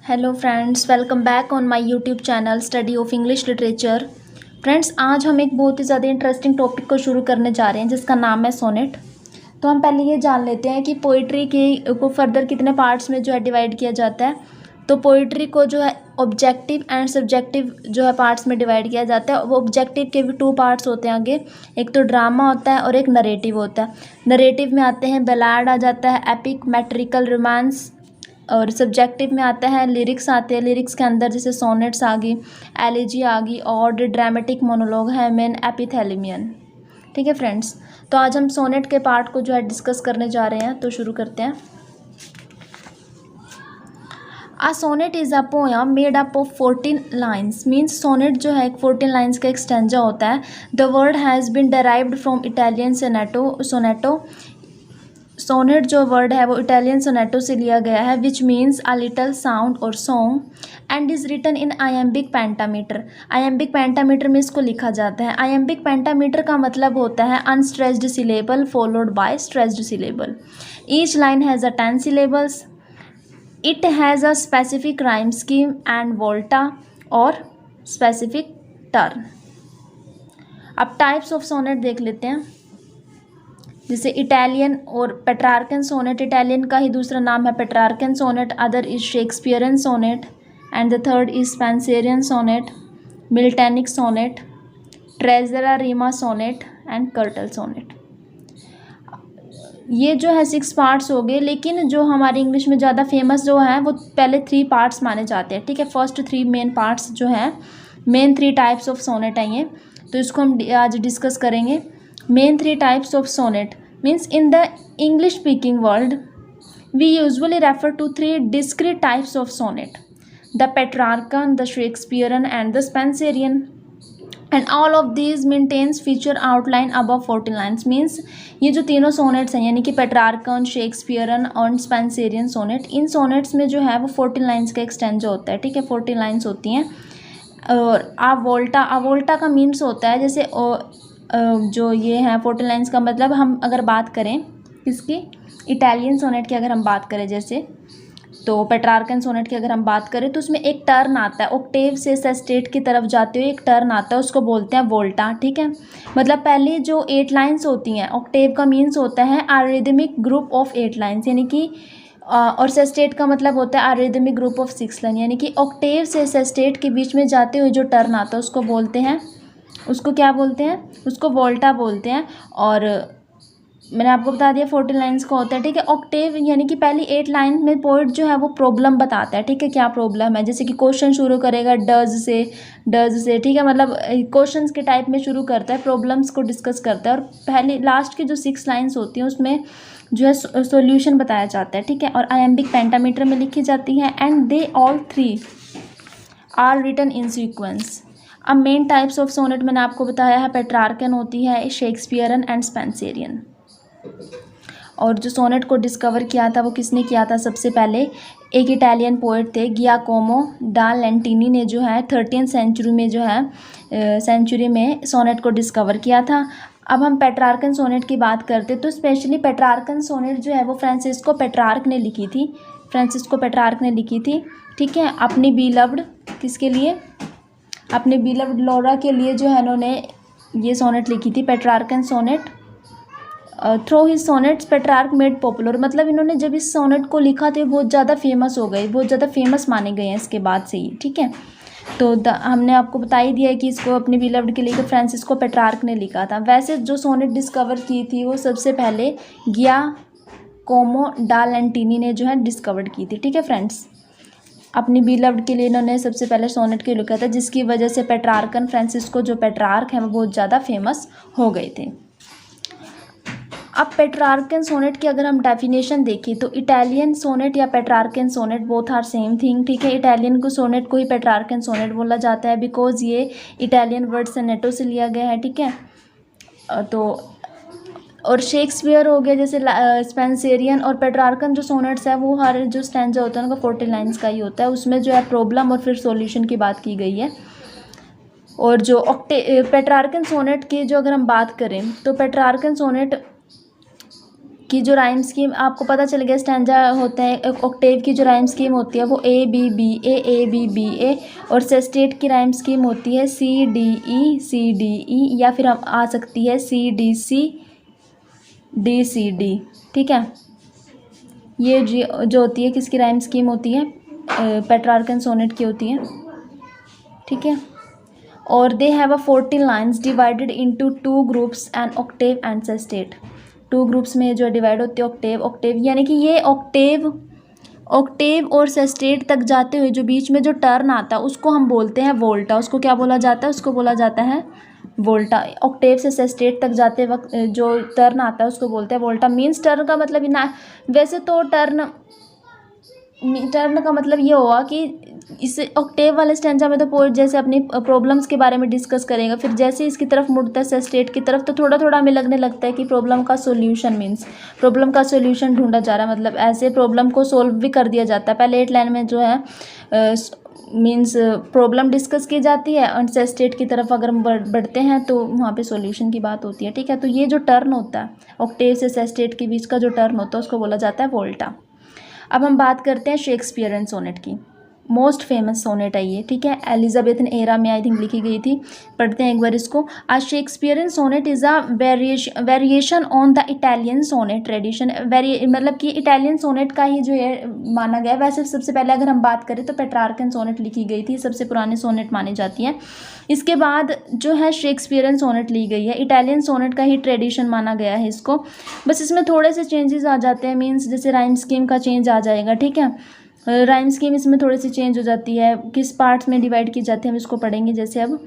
Hello friends, welcome back on my YouTube channel study of English literature. Friends, आज हम एक बहुत ही ज़्यादा इंटरेस्टिंग टॉपिक को शुरू करने जा रहे हैं जिसका नाम है सोनेट। तो हम पहले ये जान लेते हैं कि पोइट्री को फर्दर कितने पार्ट्स में जो है डिवाइड किया जाता है। तो पोइट्री को जो है ऑब्जेक्टिव एंड सब्जेक्टिव जो है पार्ट्स में डिवाइड किया जाता है। वो ऑब्जेक्टिव के भी टू पार्ट्स होते हैं आगे, एक तो ड्रामा होता है और एक नरेटिव होता है। नरेटिव में आते हैं बैलाड आ जाता है, एपिक, मेट्रिकल, रोमांस, और सब्जेक्टिव में आता है लिरिक्स आते हैं। लिरिक्स के अंदर जैसे सोनेट्स आ गई, एलिजी आ गई, और ड्रामेटिक मोनोलॉग है, मेन एपिथेलिमियन। ठीक है फ्रेंड्स, तो आज हम सोनेट के पार्ट को जो है डिस्कस करने जा रहे हैं, तो शुरू करते हैं। A sonnet is a poem made up of 14 lines. Means sonnet जो है एक 14 लाइन्स का एक स्टैंजा होता है। The word has been derived from Italian sonetto. Sonnet जो वर्ड है वो इटालियन सोनेटो से लिया गया है, which means a little sound or song, and is written in iambic pentameter. Iambic pentameter में इसको लिखा जाता है। आयम्बिक पेंटामीटर का मतलब होता है unstressed syllable followed by stressed syllable. Each line has a 10 syllables. It has a specific rhyme scheme and volta or specific turn. अब टाइप्स ऑफ सोनेट देख लेते हैं, जैसे इटालियन और पेट्रार्कन सोनेट। इटालियन का ही दूसरा नाम है Petrarchan sonnet. Other is Shakespearean sonnet and the third is Spenserian sonnet, Miltonic sonnet, terza rima sonnet and curtal sonnet. ये जो है 6 पार्ट्स हो गए, लेकिन जो हमारी इंग्लिश में ज़्यादा फेमस जो है वो पहले 3 पार्ट्स माने जाते हैं। ठीक है, फर्स्ट 3 मेन पार्ट्स जो हैं, मेन 3 टाइप्स ऑफ सोनेट हैं ये, तो इसको हम आज डिस्कस करेंगे। Main 3 types of sonnet means in the English speaking world we usually refer to 3 discrete types of sonnet, the Petrarchan, the Shakespearean and the Spenserian, and all of these maintains feature outline above 14 lines. Means ये जो तीनों sonnets हैं, यानी कि Petrarchan, Shakespearean और Spenserian sonnet, इन sonnets में जो है वो 14 लाइन्स का एक्सटेंज होता है। ठीक है, 14 लाइन्स होती हैं। और अवोल्टा का मीन्स होता है जैसे जो ये है 14 लाइन्स का मतलब, हम अगर बात करें इसकी इटालियन सोनेट की अगर हम बात करें जैसे, तो पेट्रार्कन सोनेट की अगर हम बात करें तो उसमें एक टर्न आता है, ऑक्टेव से सेस्टेट की तरफ जाते हुए एक टर्न आता है, उसको बोलते हैं वोल्टा। ठीक है, मतलब पहले जो 8 लाइन्स होती हैं, ऑक्टेव का मीन्स होता है आरिदमिक ग्रुप ऑफ 8 लाइन्स, यानी कि और सेस्टेट का मतलब होता है आरिदमिक ग्रुप ऑफ 6 लाइन, यानी कि ऑक्टेव से सेस्टेट के बीच में जाते हुए जो टर्न आता है उसको बोलते हैं, उसको क्या बोलते हैं, उसको वोल्टा बोलते हैं। और मैंने आपको बता दिया 14 लाइन्स का होता है। ठीक है, ऑक्टेव यानी कि पहली 8 लाइन में पोइट जो है वो प्रॉब्लम बताता है। ठीक है, क्या प्रॉब्लम है, जैसे कि क्वेश्चन शुरू करेगा डज से। ठीक है, मतलब क्वेश्चंस के टाइप में शुरू करता है, प्रॉब्लम्स को डिस्कस करता है, और पहले लास्ट की जो 6 लाइन्स होती हैं उसमें जो है सॉल्यूशन बताया जाता है। ठीक है, और आयम्बिक पेंटामीटर में लिखी जाती हैं, and they all 3 are written in sequence. अब मेन टाइप्स ऑफ सोनेट मैंने आपको बताया है, पेट्रार्कन होती है, शेक्सपियरन एंड स्पेंसेरियन। और जो सोनेट को डिस्कवर किया था वो किसने किया था, सबसे पहले एक इटालियन पोएट थे, गियाकोमो डा लेंटिनी ने जो है 13th सेंचुरी में जो है सेंचुरी में सोनेट को डिस्कवर किया था। अब हम पेट्रार्कन सोनेट की बात करते तो स्पेशली पेट्रार्कन सोनेट जो है वो फ्रांसिस्को पेट्रार्क ने लिखी थी। फ्रांसिस्को पेट्रार्क ने लिखी थी। ठीक है, अपनी बीलव्ड, किसके लिए, अपने बीलव्ड लौरा के लिए जो है उन्होंने ये सोनेट लिखी थी, Petrarchan sonnet. Through his sonnets Petrarch made popular, मतलब इन्होंने जब इस सोनेट को लिखा तो बहुत ज़्यादा फेमस हो गए, बहुत ज़्यादा फेमस माने गए हैं इसके बाद से ही। ठीक है, तो हमने आपको बता ही दिया है कि इसको अपनी बीलव्ड के लिए फ्रांसिस्को पेट्रार्क ने लिखा था। वैसे जो सोनेट डिस्कवर की थी वो सबसे पहले गियाकोमो डा लेंटिनी ने जो है डिस्कवर की थी। ठीक है फ्रेंड्स, अपनी बीलव्ड के लिए इन्होंने सबसे पहले सोनेट के लिखा था, जिसकी वजह से पेट्रार्कन फ्रांसिस्को जो पेट्रार्क हैं वो बहुत ज़्यादा फेमस हो गए थे। अब पेट्रार्कन सोनेट की अगर हम डेफिनेशन देखें तो इटालियन सोनेट या Petrarchan sonnet both are same thing. ठीक है, इटालियन को सोनेट को ही पेट्रार्कन सोनेट बोला जाता है, बिकॉज ये इटालियन वर्ड सोनेटो से लिया गया है। ठीक है, तो और शेक्सपियर हो गया जैसे स्पेंसेरियन, और पेट्रार्कन जो सोनेट्स है वो हर जो स्टैंजा होता है उनका 14 लाइन्स का ही होता है, उसमें जो है प्रॉब्लम और फिर सॉल्यूशन की बात की गई है। और जो पेट्रार्कन सोनेट की जो अगर हम बात करें तो पेट्रार्कन सोनेट की जो राइम स्कीम आपको पता चल गया, स्टैंजा होता है, ऑक्टेव की जो राइम स्कीम होती है वो A B B A B B A, और सेस्टेट की राइम स्कीम होती है सी डी ई, या फिर हम आ सकती है सी डी सी डी। ठीक है, ये जो होती है किसकी राइम स्कीम होती है, पेट्रार्क एंड सोनेट की होती है। ठीक है, और they have a 14 lines divided into 2 groups and Octave and sestet. 2 groups में जो डिवाइड होती है ऑक्टेव, यानी कि ये ऑक्टेव और सेस्टेट तक जाते हुए जो बीच में जो टर्न आता है उसको हम बोलते हैं वोल्टा। उसको क्या बोला जाता है, उसको बोला जाता है वोल्टा। ऑक्टेव से सेस्टेट तक जाते वक्त जो टर्न आता है उसको बोलते हैं वोल्टा। मीन्स टर्न का मतलब ना, वैसे तो टर्न का मतलब ये हुआ कि इस ऑक्टेव वाले स्टैंजा में तो पोएट जैसे अपनी प्रॉब्लम्स के बारे में डिस्कस करेगा, फिर जैसे इसकी तरफ मुड़ता है सेस्टेट की तरफ तो थोड़ा थोड़ा हमें लगने लगता है कि प्रॉब्लम का सोल्यूशन ढूंढा जा रहा है, मतलब ऐसे प्रॉब्लम को सोल्व भी कर दिया जाता है। पहले 8 लाइन में जो है मीन्स प्रॉब्लम डिस्कस की जाती है, और सेस्टेट की तरफ अगर हम बढ़ते हैं तो वहाँ पे सॉल्यूशन की बात होती है। ठीक है, तो ये जो टर्न होता है ऑक्टेव से सेस्टेट के बीच का जो टर्न होता है उसको बोला जाता है वोल्टा। अब हम बात करते हैं शेक्सपियरन सोनेट की। मोस्ट फेमस सोनेट है ये। ठीक है, एलिजाबेथन एरा में आई थिंक लिखी गई थी। पढ़ते हैं एक बार इसको। A Shakespearean sonnet is a variation on the Italian sonnet tradition. मतलब कि इटालियन सोनेट का ही जो है माना गया। वैसे सबसे पहले अगर हम बात करें तो पेट्रार्कन सोनेट लिखी गई थी, सबसे पुरानी सोनेट मानी जाती है। इसके बाद जो है शेक्सपियरन सोनेट ली गई है। इटालियन सोनेट का ही ट्रेडिशन माना गया है इसको। बस इसमें थोड़े से चेंजेस आ जाते हैं, मीन्स जैसे राइम स्कीम का चेंज आ जाएगा। ठीक है, राइम स्कीम इसमें थोड़ी सी चेंज हो जाती है, किस पार्ट्स में डिवाइड की जाती है हम इसको पढ़ेंगे। जैसे अब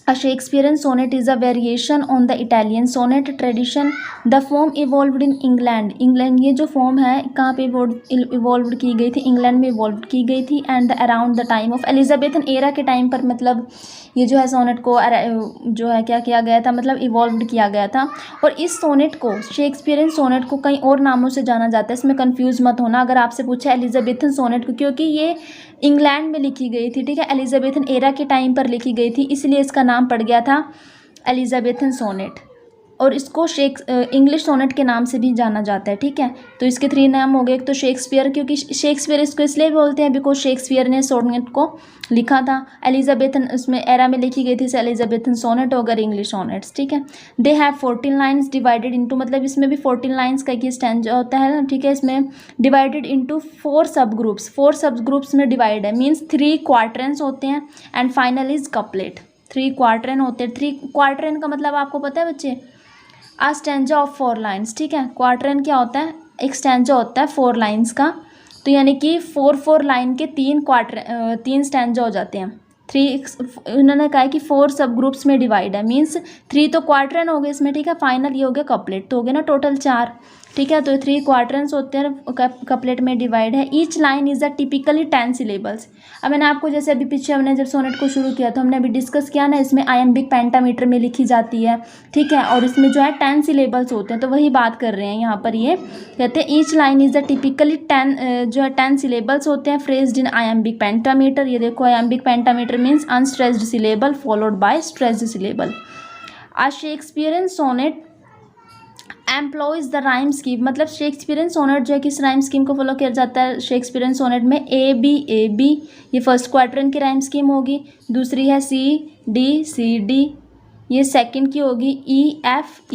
A Shakespearean sonnet is a variation on the Italian sonnet tradition. The form evolved in England. England ये जो फॉर्म है कहाँ पे इवॉल्व की गई थी, इंग्लैंड में इवॉल्व की गई थी। And around the time of Elizabethan era के टाइम पर मतलब ये जो है सोनेट को जो है क्या किया गया था, मतलब इवॉल्व किया गया था। और इस सोनेट को शेक्सपियरन सोनेट को कई और नामों से जाना जाता है, इसमें कंफ्यूज मत होना अगर आपसे पूछा एलिजाबेथन सोनेट को, क्योंकि ये इंग्लैंड में लिखी गई थी। ठीक है, एलिजाबेथन एरा के टाइम पर लिखी गई थी, इसलिए इसका नाम पड़ गया था एलिजाबेथन सोनेट। और इसको इंग्लिश सोनेट के नाम से भी जाना जाता है। ठीक है, तो इसके 3 नाम हो गए। एक तो शेक्सपियर, क्योंकि शेक्सपियर इसको इसलिए बोलते हैं बिकॉज शेक्सपियर ने सोनेट को लिखा था। एलिजाबेथन उसमें एरा में लिखी गई थी, एलिजाबेथन सोनेट होकर इंग्लिश सोनेट्स। ठीक है, they have 14 lines divided into, मतलब इसमें भी 14 लाइन्स का एक स्टैंजा होता है ना। ठीक है, इसमें डिवाइडेड इनटू 4 सब ग्रुप्स, 4 सब ग्रुप्स में डिवाइड है। मीन्स 3 क्वार्टरन्स होते हैं एंड फाइनल इज कपलेट। 3 क्वार्टरन होते हैं। 3 क्वार्टरन का मतलब आपको पता है बच्चे, आ स्टैंजा ऑफ 4 लाइन्स। ठीक है, क्वार्टरन क्या होता है, एक स्टैंजा होता है 4 लाइन्स का, तो यानी कि 4 लाइन के 3 स्टैंजा हो जाते हैं। 3 उन्होंने कहा है कि 4 सब ग्रुप्स में डिवाइड है। मीन्स 3 तो क्वार्टरन हो गए इसमें। ठीक है, फाइनल ये हो गया कपलेट, तो हो गए ना टोटल 4। ठीक है, तो 3 क्वार्टरन्स होते हैं, कपलेट में डिवाइड है। Each line is a typically 10 syllables. अब मैंने आपको जैसे अभी पीछे हमने जब सोनेट को शुरू किया तो हमने अभी डिस्कस किया ना, इसमें आयम्बिक पेंटामीटर में लिखी जाती है। ठीक है, और इसमें जो है 10 सिलेबल्स होते हैं, तो वही बात कर रहे हैं यहाँ पर। ये कहते हैं each line is a typically 10 syllables होते हैं फ्रेज्ड इन आयम्बिक पेंटामीटर। ये देखो, iambic pentameter means unstressed syllable followed by stressed syllable. A Shakespearean sonnet employs the rhyme scheme, मतलब शेक्सपियरन सोनेट जो है किस राइम स्कीम को फॉलो किया जाता है शेक्सपियरन सोनेट में, ए बी, ये फर्स्ट क्वार्टरन की राइम स्कीम होगी। दूसरी है सी डी, ये सेकंड की होगी ई एफ,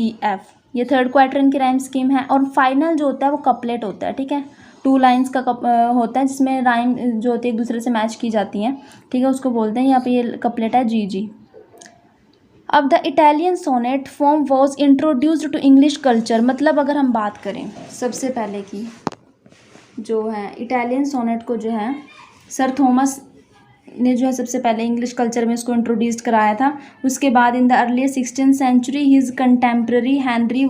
ये थर्ड क्वार्टरन की राइम स्कीम है। और फाइनल जो होता है वो कपलेट होता है। ठीक है, 2 लाइन्स का होता है जिसमें राइम जो होती है एक दूसरे से मैच की जाती हैं। ठीक है, उसको बोलते हैं, यहाँ पे ये कपलेट है जी। अब the Italian sonnet form was introduced to English culture, मतलब अगर हम बात करें सबसे पहले की जो है इटालियन सोनेट को जो है सर थॉमस ने जो है सबसे पहले इंग्लिश कल्चर में इसको इंट्रोड्यूस कराया था। उसके बाद in the early 16th century his contemporary Henry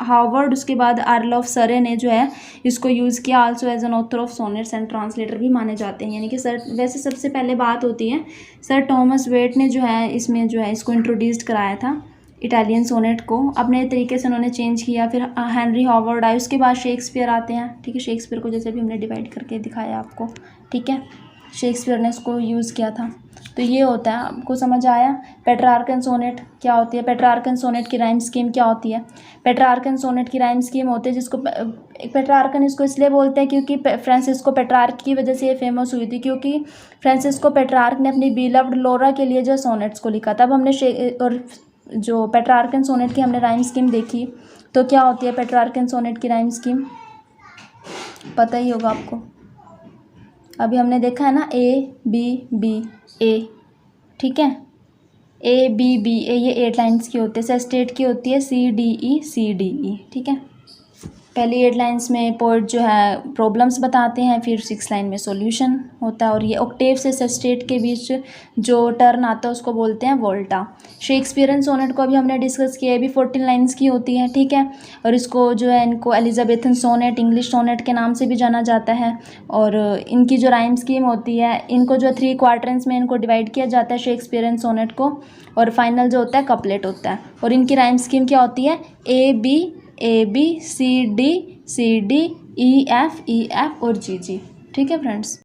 Harvard, उसके बाद अर्ल ऑफ सरे ने जो है इसको यूज़ किया। Also as an author of sonnets and translator भी माने जाते हैं। यानी कि सर वैसे सबसे पहले बात होती है सर थॉमस वेट ने जो है इसमें जो है इसको इंट्रोड्यूस कराया था इटालियन सोनेट को। अपने तरीके से उन्होंने चेंज किया। फिर हेनरी हार्वर्ड आए, उसके बाद शेक्सपियर आते हैं। ठीक है, शेक्सपियर को जैसे भी हमने डिवाइड करके दिखाया आपको। ठीक है, शेक्सपियर ने इसको यूज़ किया था। तो ये होता है, आपको समझ आया। पेट्रार्क एंड सोनेट क्या होती है, पेट्रार्क एंड सोनेट की राइम स्कीम क्या होती है। पेट्रार्क एंड सोनेट की राइम स्कीम होती है जिसको पेट्रार्कन इसको इसलिए बोलते हैं क्योंकि फ्रांसिस्को पेट्रार्क की वजह से ये फेमस हुई थी, क्योंकि फ्रांसिस्को पेट्रार्क ने अपनी बीलव्ड लोरा के लिए जो सोनेट्स को लिखा था। अब हमने और जो पेट्रार्क एंड सोनेट की हमने राइम स्कीम देखी, तो क्या होती है पेट्रार्क एंड सोनेट की राइम स्कीम, पता ही होगा आपको। अभी हमने देखा है ना, ए बी बी ए, ठीक है, ए बी बी ए, ये 8 लाइन्स की होती है। सेस्टेट की होती है सी डी ई, ठीक है। पहली 8 लाइन्स में पोएट जो है प्रॉब्लम्स बताते हैं, फिर 6 लाइन में सॉल्यूशन होता है। और ये ऑक्टेव से सेस्टेट के बीच जो टर्न आता है उसको बोलते हैं वोल्टा। शेक्सपियरन सोनेट को अभी हमने डिस्कस किया, ये भी 14 लाइन्स की होती है, ठीक है। और इसको जो है, इनको एलिजाबेथन सोनेट, इंग्लिश सोनेट के नाम से भी जाना जाता है। और इनकी जो राइम स्कीम होती है, इनको जो 3 क्वार्टरंस में इनको डिवाइड किया जाता है शेक्सपियरन सोनेट को, और फाइनल जो होता है कपलेट होता है। और इनकी राइम स्कीम क्या होती है, A B C D E F और जी, ठीक है फ्रेंड्स।